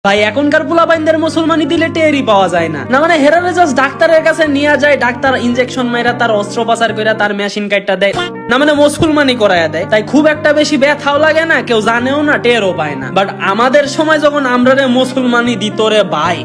ভাই এখনকার পোলাপাইনদের মুসলমানি দিলে টেরই পাওয়া যায় না। না মানে হেরারে জাস্ট ডাক্তারের কাছে নিয়ে যায়, ডাক্তার ইনজেকশন মাইরা তার অস্ত্রোপচার কইরা তার মেশিন কাটটা দেয়, না মানে মুসলমানি করায়া দেয়। তাই খুব একটা বেশি ব্যথাও লাগে না, কেউ জানেও না, টেরও পায় না। বাট আমাদের সময় যখন আমরা রে মুসলমানি দিত রে ভাই,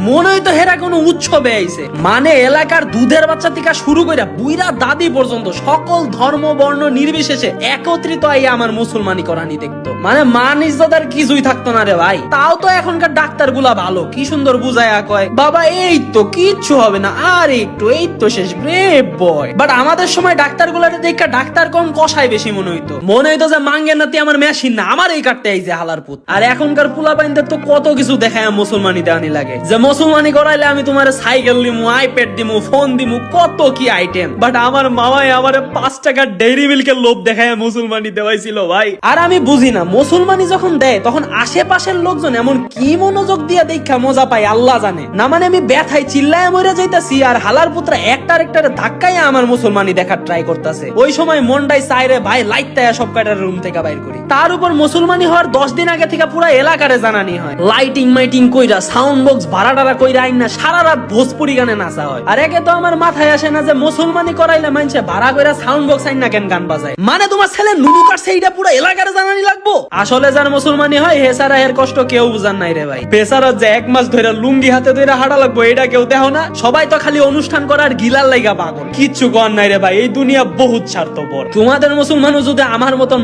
মনে হইতো হেরা কোনো উৎসবে আইছে। মানে এলাকার দুধের বাচ্চা থেকে শুরু করে বুইরা দাদি পর্যন্ত সকল ধর্ম বর্ণ নির্বিশেষে একত্রিত আইয়া আমার মুসলমানি করানি দেখতো। মানে মান ইজ্জতের কিছুই থাকতো না রে ভাই। তাও তো এখনকার ডাক্তার গুলা ভালো, কি সুন্দর বুঝায়া কয়, বাবা এই তো কিচ্ছু হবে না, আর একটু, এই তো শেষ, ব্রেভ বয়। বাট আমাদের সময় ডাক্তার গুলারে দেখা ডাক্তার কম কষাই বেশি মনে হইতো যে মাঙ্গের নাতি আমার মেশিন না, আমার এই কাটতে আইছে হালার পুত। আর এখনকার পোলাপাইনদের তো কত কিছু দেখায় মুসলমানি দেওয়ানি লাগে, যে মুসলমানি করাইলে আমি তোমার সাইকেল দিমু, আইপ্যাড দিমু, ফোন দিমু, কত কি আইটেম। বাট আমার মামাই আমার 5 টাকার ডেইরি মিল্কের লোভ দেখায় মুসলমানি দেওয়াইছিল ভাই। আর আমি বুঝি না, মুসলমানি যখন দেয় তখন আশেপাশের লোকজন এমন কি মনোযোগ দিয়ে দেখা মজা পায় আল্লাহ জানে। না মানে আমি ব্যথায় চিল্লায় মরে যাইতাছি, আর হালার পুত্রা একটার ধাক্কায় আমার মুসলমানি দেখার ট্রাই করতেছে। ওই সময় মনটাই চাইরে ভাই লাইটটায় সব কাটার রুম থেকে বাইর করি। তার উপর মুসলমানি হওয়ার 10 দিন আগে থেকে পুরো এলাকারে জানানি হয়, লাইটিং মাইটিং কইরা, সাউন্ড বক্স ভাড়া কইরা আইন না সারা রাত ভোজপুরি গানে নাচা হয়। আর একে তো আমার মাথায় আসে না যে মুসলমানি করাইলে মানুষে ভাড়া কইরা সাউন্ড বক্স আইন না কেন গান বাজায়। মানে তোমার ছেলে নুনু কাটছে এইটা পুরো এলাকারে জানানি লাগবো। আসলে যার মুসলমানি হয় হে সারা এর কষ্ট কেউ বুঝান নাই রে ভাই। বেচারা যে 1 মাস ধরে লুঙ্গি হাতে ধরে হাঁটা লাগবো, এটা কেউ দেখো না। সবাই তো খালি অনুষ্ঠান করার গিলার লাইগা পাগল, কিচ্ছু কর নাই রে ভাই। এই দুনিয়া বহুত স্বার্থপর। তোমাদের মুসলমানও যদি আমার মতন